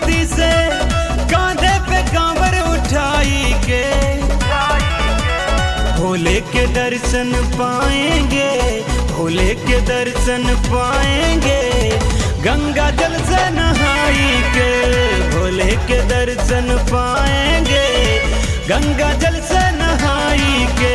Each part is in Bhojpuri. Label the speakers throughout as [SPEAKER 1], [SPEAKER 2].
[SPEAKER 1] भक्ति से कांधे पे कांवर उठाई के भोले के दर्शन पाएंगे, भोले के दर्शन पाएंगे। गंगा जल से नहाई के भोले के दर्शन पाएंगे, गंगा जल से नहाई के।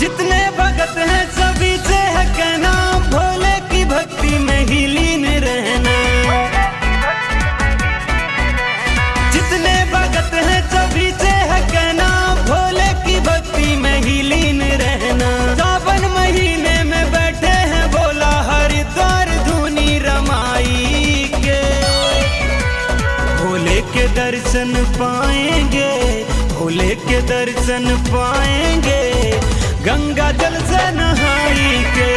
[SPEAKER 1] जितने भगत हैं सभी से है कहना, भोले की भक्ति में ही लीन रहना। जितने भगत हैं सभी से है कहना, भोले की भक्ति में ही लीन रहना। सावन महीने में बैठे हैं भोला हरिद्वार धुनी रमाई के भोले के दर्शन पाएंगे, भोले के दर्शन पाएंगे। गंगा जल से नहाई के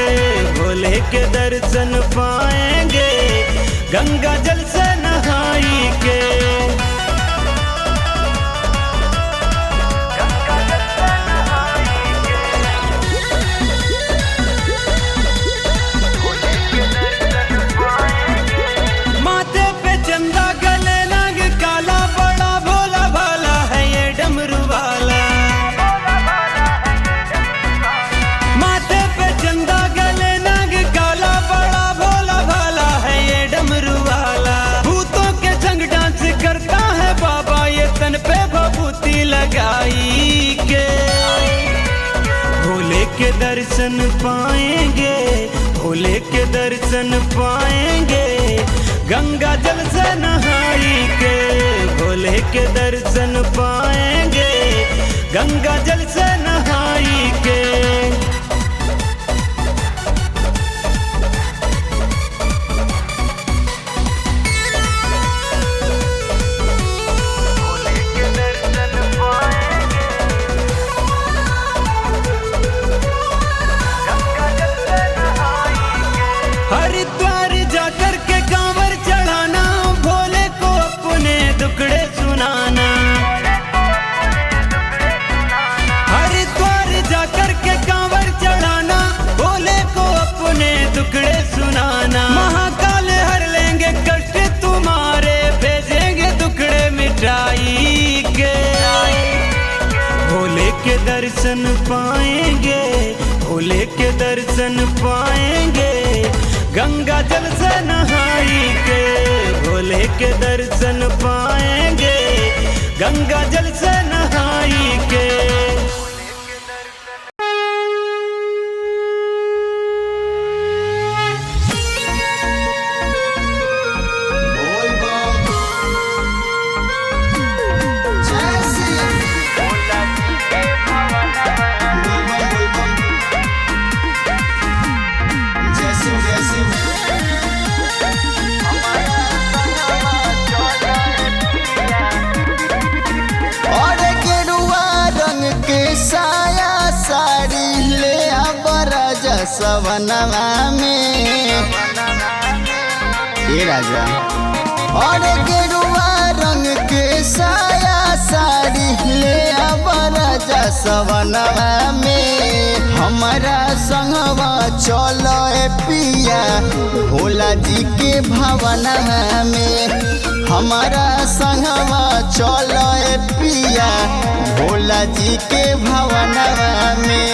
[SPEAKER 1] भोले के दर्शन पाएंगे, गंगा जल से नहाई के। माथे पे चंदा गले नाग काला, बड़ा भोला भाला है ये डमरू वाला। माथे पे चंदा गले नाग काला, बड़ा भोला भाला है ये डमरू वाला। भूतों के संग डांस करता है बाबा, ये तन पे भभूति लगाई के भोले के दर्शन पाएंगे, भोले के दर्शन पाएंगे। गंगा जल से नहाई के भोले के दर्शन पाएंगे, गंगा जल से नहाई के। हरिद्वार जाकर के कांवर चढ़ाना, भोले को अपने दुखड़े सुनाना। हरिद्वार जाकर के कांवर चढ़ाना, भोले को अपने दुखड़े सुनाना। महाकाल हर लेंगे कष्ट तुम्हारे, भेजेंगे दुखड़े मिटाई के भोले के दर्शन पाएंगे, भोले के दर्शन पाएंगे। गंगा जल से नहाई के भोले के दर्शन पाएंगे, गंगा जल से नहाई के।
[SPEAKER 2] सवनवा में ये राजा और गेरुआ रंग के साया साड़ी ले राजा सवनवा में। हमारा संगवा चलो पिया भोला जी के भवनवा में। हमारा संगवा चलो पिया भोला जी के भवनवा में।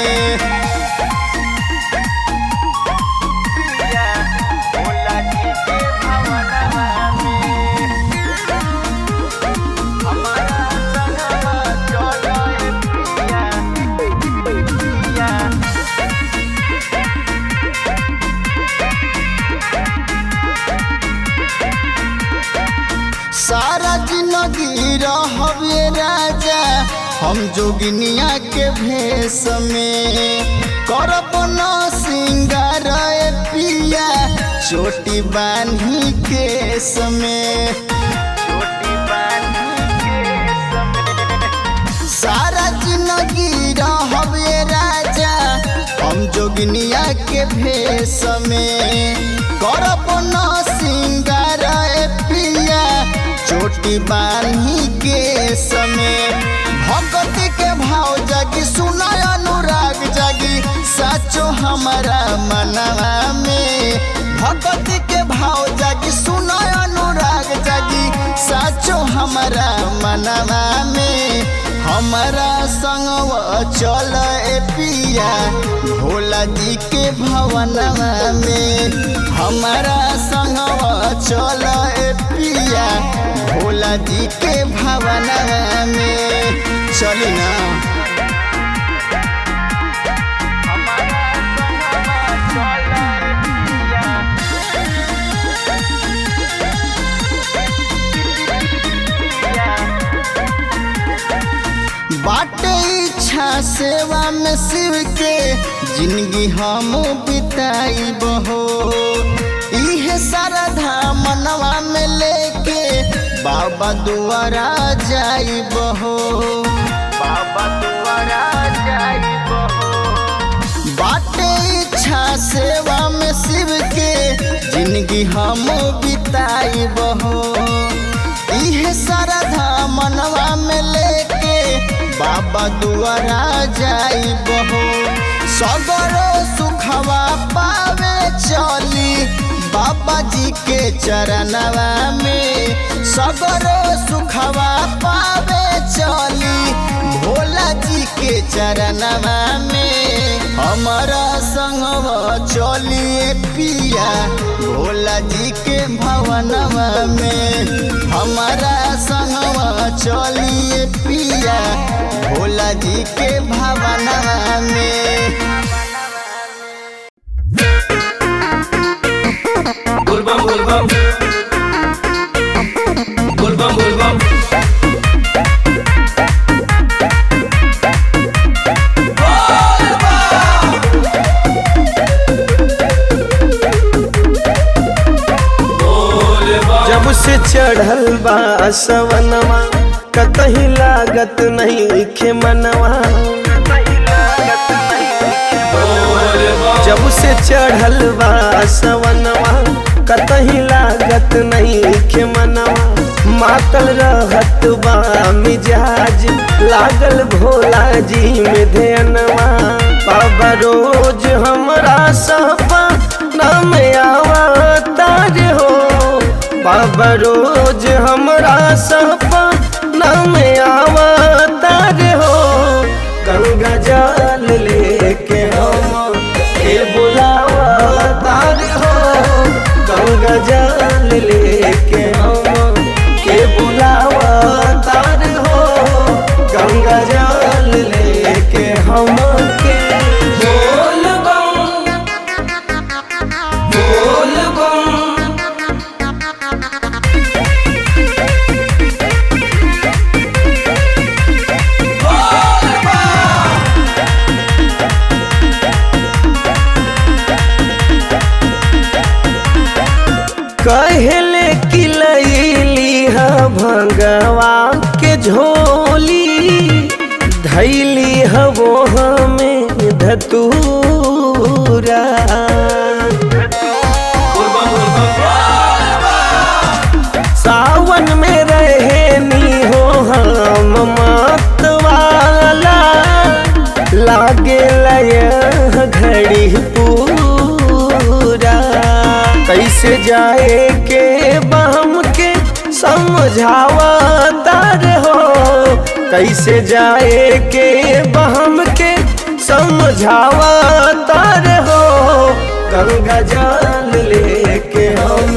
[SPEAKER 2] सारा जिंदगी रहबे राजा हम जोगिनिया के भेष में। करब न सिंगार पिया चोटी बांधी केस में। सारा जिंदगी रहबे राजा हम जोगिनिया के भेष में करब न सिंगार पिया चोटी बांधी के समय भक्ति के भाव जागी सुना अनुराग जागी साचो हमारा मनवा में भक्ति के भाव जागी सुना अनुराग जागी साचो हमारा मनवा में हमारा संगवा चल पिया भोला जी के भवनवा में हमारा संगवा चल पिया भोला जी के भवनवा में चली ना। बाटे इच्छा सेवा में शिव के जिंदगी हम बिताई बहो इहे श्रद्धा मनवा में लेके बाबा दुआरा जाई बहो बाबा दुआरा जाई बहो बाटे इच्छा सेवा में शिव के जिंदगी हम बिताई बहो इहे श्रद्धा मनवा में लेके बाबा दुआरा जाई बहो सगरो सुखवा पावे चली बाबा जी के चरणवा में सगरो सुखवा पावे चली भोला जी के चरणवा में हमारा संगवा चलिए पिया भोला जी के भवनवा में हमारा संगवा चलिए पिया भोला जी के भवनवा में।
[SPEAKER 3] बोलबम बोलबम बोलबम बोलबम
[SPEAKER 4] जब से चढ़ल बा सवनवा कतही लागत नहीं खे मनवा जब से चढ़ल बा सवनवा कतही लागत नहीं खे मनवा मातल रहत बा मिजाज लागल भोला जी में ध्यानवा बाबा रोज हमरा सपना में आवतार हो बाबा रोज हमरा सपना में आवतार हो गंगा जल लेके हम के बुलावतार हो गंगा जल लेके हम के बुलावतार हो गंगा जल लेके हम के कहले कि लैली भंगवा के झोली धैली हवो हमें धतूरा सावन में रहे नी हो हम मत वाला लागे लय घड़ी पूरा कैसे जाए के बहम के समझावा तार हो कैसे जाए के बहम के समझावा तार हो गंगा जल लेके हम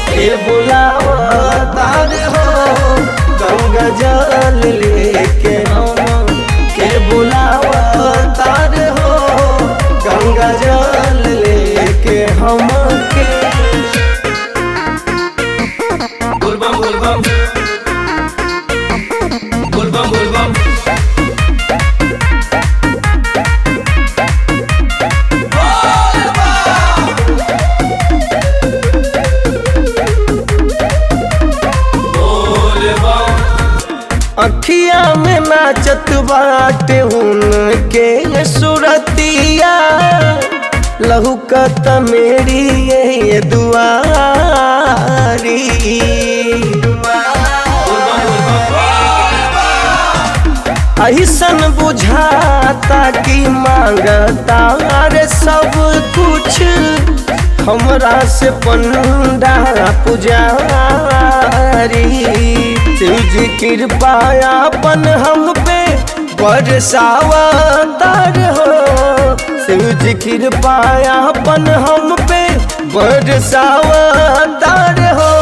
[SPEAKER 4] के बुलावा तार हो गंगा जल लेके हम के बुलावा तार हो गंगा जल लेके हम के
[SPEAKER 3] बोलबम बोलबम बोलबम बोलबम
[SPEAKER 4] अखिया में नाचत बाटे उनके सुरतिया लहुकत मेरी ये दुआरी। ऐसन बुझाता कि मांगता रे सब कुछ हमरा से पंडा पुजारी। शिव जी कृपायापन हम पे बरसावतार हो, शिव जी कृपायापन हम पे बरसावतार हो।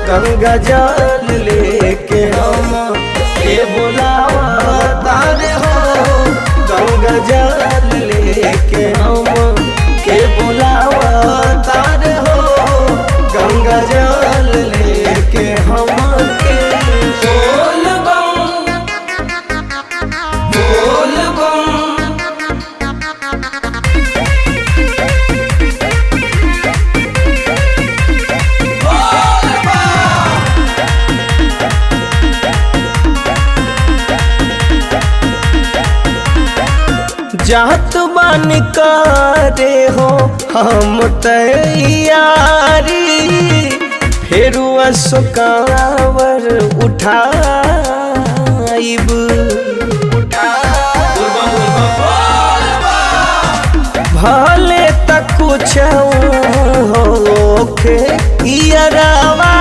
[SPEAKER 4] गंगा जल लेके हम के बुलावतार हो, गंगा जल लेके हम के बुलावतार हो, गंगा जल लेके हम के। बोल बम बोल बम। जात बानी करे हो हम तैयारी, फेरू असुकावर उठाइब। भले तक कुछ होखे इयरवा,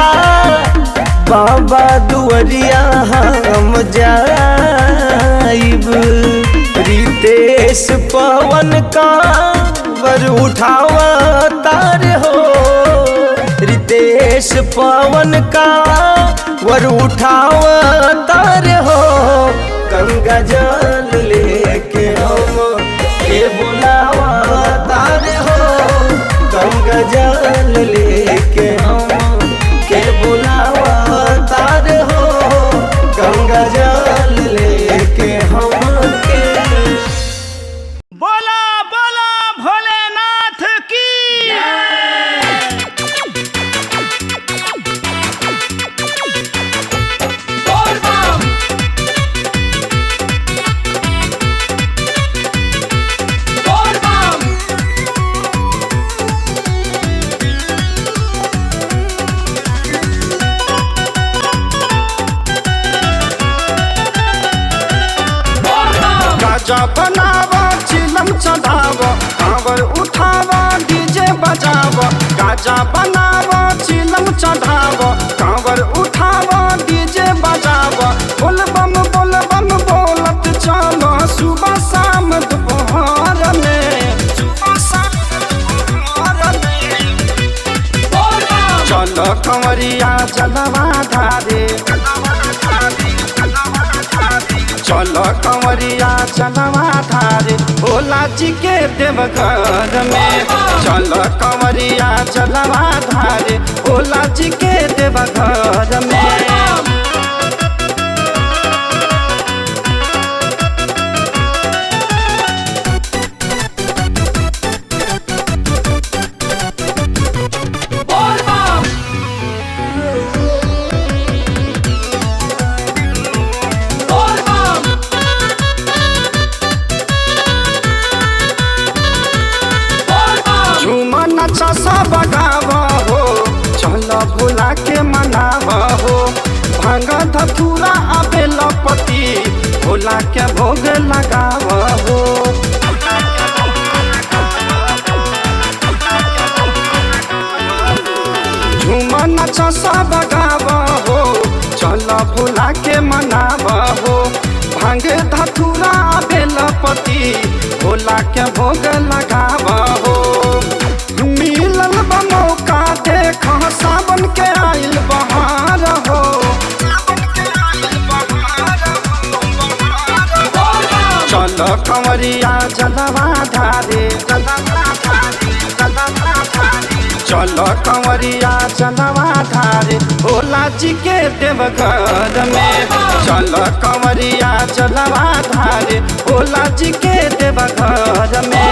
[SPEAKER 4] बाबा दुआरिया हम जाइब। रितेश पवन का वर उठावतार हो, रितेश पवन का वर उठावतार हो। गंगा जल लेके हम के बुलावतार हो, गंगा जल लेके हम के बुलावतार हो, गंगा जल लेके हम के।
[SPEAKER 1] बोला बोला भोलेनाथ की।
[SPEAKER 5] गाजा बनावा चिलम चढ़ावा, कांवर उठावा डीजे बजावा। गाजा बनावा चिलम चढ़ावा, कांवर उठावा डीजे बजावा। बोल बम बोलत चलो सुबह शाम दोपहर में, सुबह शाम दोपहर में। चलो कंवरिया जलवा धारे, चलो कंवरिया जलवा धारे भोला जी के देवघर में। चलो कंवरिया जलवा धारे भोला जी के देवघर में। सब गावा हो, चलो भोला के मनावा हो। भांग धतूरा आबे लपति भोला के भोग लगावा हो। झूमर नचा सब गावा हो, चलो भोला के मनावा हो। भांग धतूरा आबे लपति भोला के भोग लगावा हो। मिलल मौका देख सावन के आइल बहार हो, चलो कंवरिया जलवा धारे, चलो कंवरिया जलवा धारे भोला जी के देवघर में। चलो कंवरिया जलवा धारे भोला जी के देवघर में।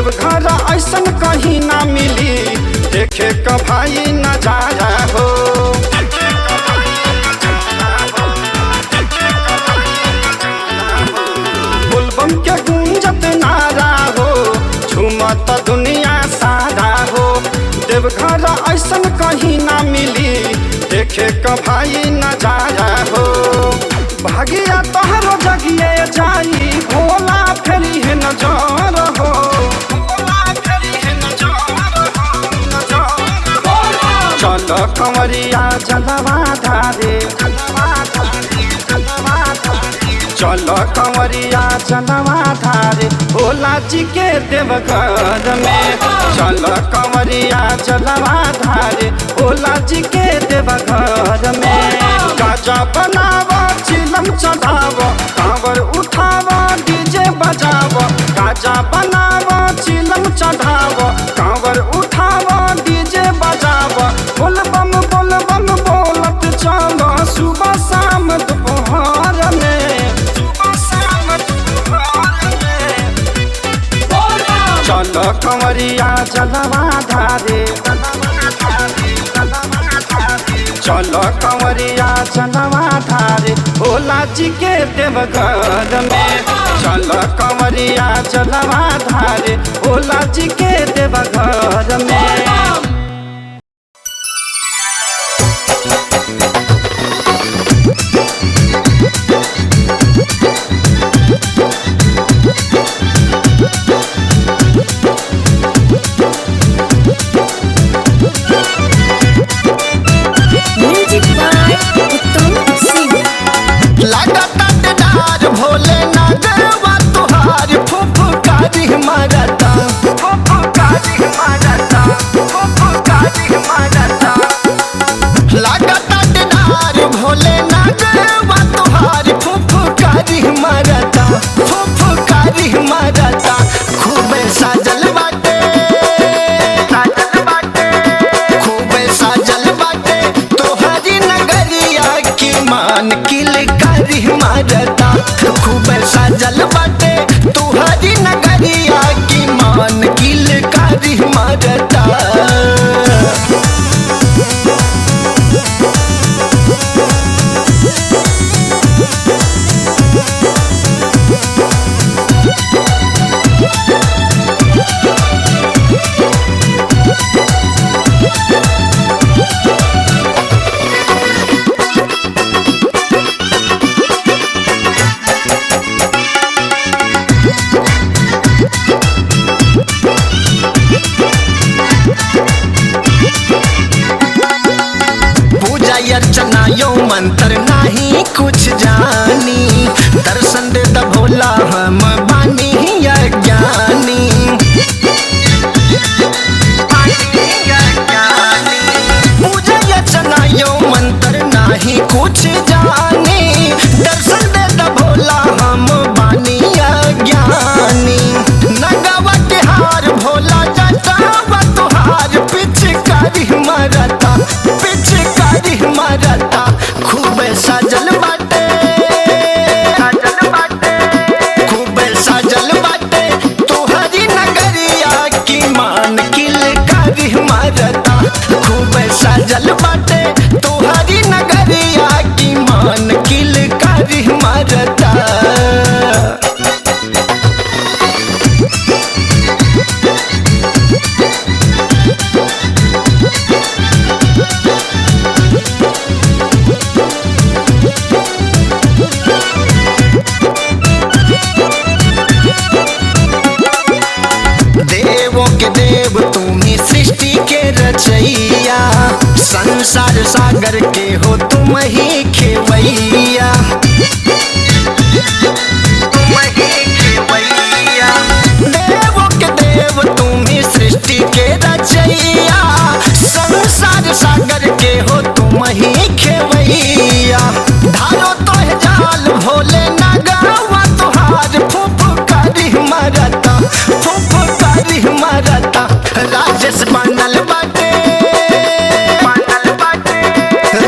[SPEAKER 5] देवघर ऐसन कहीं ना मिली, देखे क भाई नजारा हो। बोलबम के गूंजत नारा हो, झूमत दुनिया सारा हो। देवघर ऐसन कहीं ना मिली, देखे क भाई नजारा हो। भागिया तोहरो जगिए जाई, भोला फेरी है नजर हो। चल कंवरिया जलवा धारे, चल कंवरिया जलवा धारे, भोला जी के देवघर में। चल कंवरिया जलवा धारे, भोला जी के देवघर में। गाजा बनाव, चिलम चढ़ाव, कांवर उठाव, डीजे बजाव। गाजा बनाव, चिलम चढ़ाव, कांवर उठाव, डीजे बजाव। बोलबम बोलबम बोलत चलो, सुबह शाम दोपहर में। चल कंवरिया जलवा धारे, चल कंवरिया जलवा धारे, भोला जी के देवघर में। चल कंवरिया जलवा धारे, भोला जी के देवघर में।
[SPEAKER 2] मंत्र नहीं कुछ जानी, दर्शन दे द भोला हम बानी अज्ञानी। पूजा अर्चना यो मंत्र नहीं कुछ जानी, दर्शन दे द भोला हम बानी अज्ञानी। नगावा के हार भोला जटावा तुहार, पिचकारी मरता पिचकारी मरता। खूब सजल बाटे, खूब सजल बाटे, तुहरी नगरिया की मान किल करी मरता। खूब सजल बाटे, तुहरी नगरिया की मान किल करी मरता। देव तुम्हें सृष्टि के रचैया, संसार सागर के हो तुम ही खेवैया। देवों के देव तुम्हें सृष्टि के रचैया, संसार सागर के हो तुम ही खेवैया। धारो तो है जाल भोले नगावा तुहार, फुफकारी मरता फुफकारी मरता। राजेश बनल बाटे,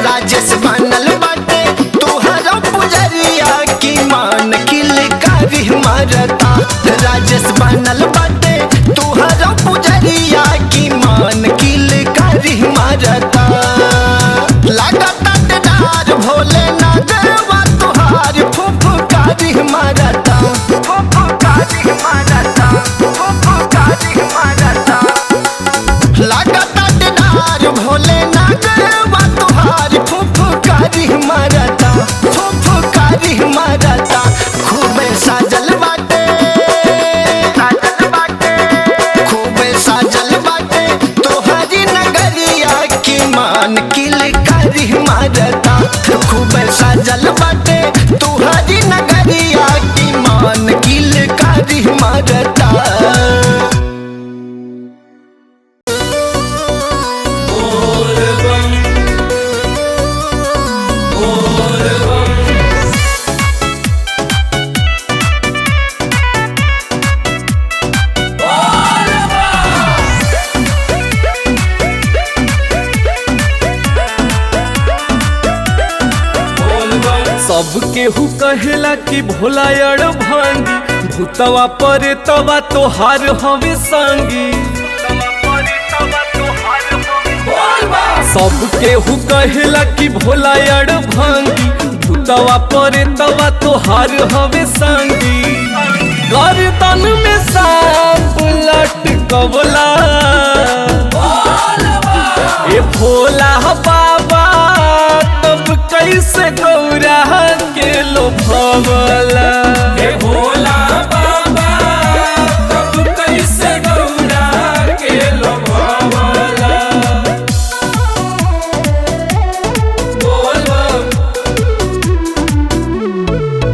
[SPEAKER 2] राजेश बनल बाटे, तुहरा पूजा
[SPEAKER 4] सब केहू कहेला कि भोला अड़ भांगी, भूतवा परे तवा तोहार हवे संगी। सब केहू कहेला कि भोला अड़ भांगी, भूतवा परे तवा तोहार हवे संगी। गर्दन में सांप लटकवला ए भोला बाबा, तब कैसे गौरा के लोभवला।
[SPEAKER 3] हे भोला बाबा, तब कैसे गौरा के लोभवला। बोल बम,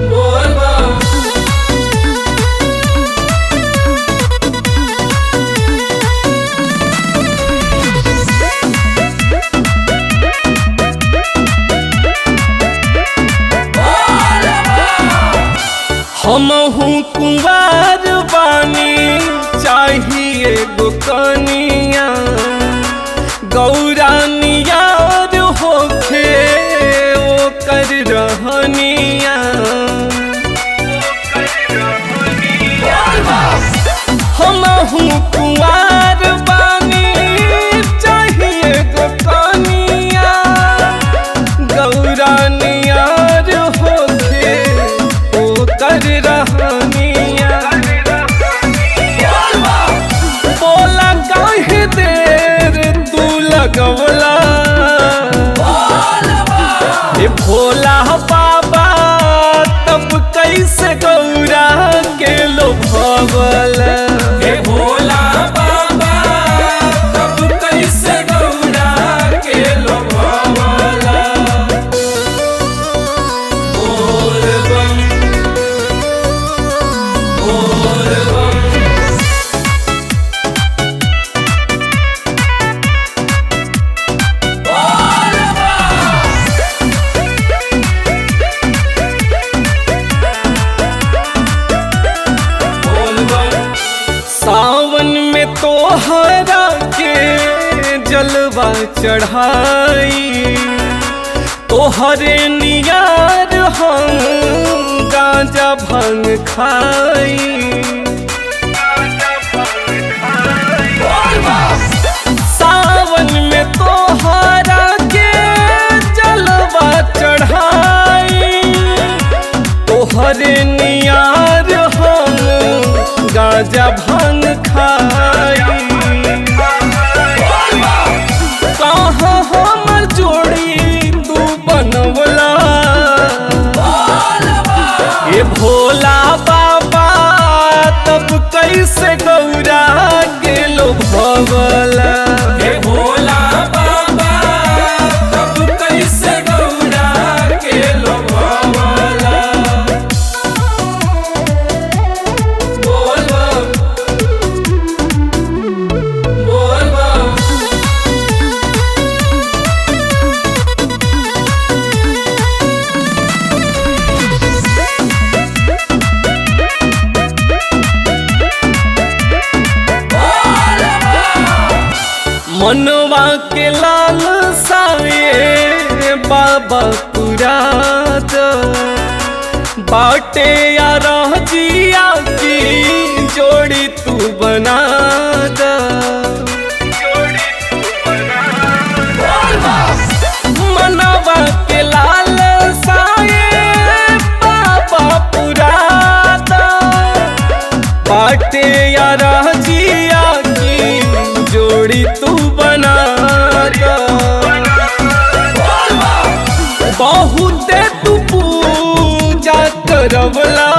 [SPEAKER 3] बोल बम।
[SPEAKER 4] हमहू कुंवार बानी, चाहिए गो कनिया, गौरा नियार होखे ओकर रहनिया। हमहू कुंवार बानी, चाहिए गो कनिया, गौरा नियार होखे ओकर रहनिया। बोला काहे देर तू लगवला ए भोला बाबा, तब कैसे गौरा के लोभवला।
[SPEAKER 3] हे भोला बाबा, तब कैसे गौरा के लोभवला। बोल बम, बोल बम। बोल बम।
[SPEAKER 4] सावन में तोहरा के जलवा चढ़ाई, तोहरे नियार हम गांजा भांग खाई। सावन में तोहरा के जलवा चढ़ाई, तोहरे नियार हम गांजा भांग खाई। कहाँ हमर जोड़ी तू बनवला ए भोला बाबा, तब कैसे गौरा के लोभवला।
[SPEAKER 3] हे भोला बाबा, तब कैसे गौरा के लोभवला। बोल बम, बोल बम।
[SPEAKER 4] मनवा के लाल साए बाबा पुराद, बाटे या रह जिया की जोड़ी तू बना द। मनवा के लाल साए बाबा पुराद, बाटे या रह जिया की जोड़ी तू बना द। बहुते तू पूजा करवला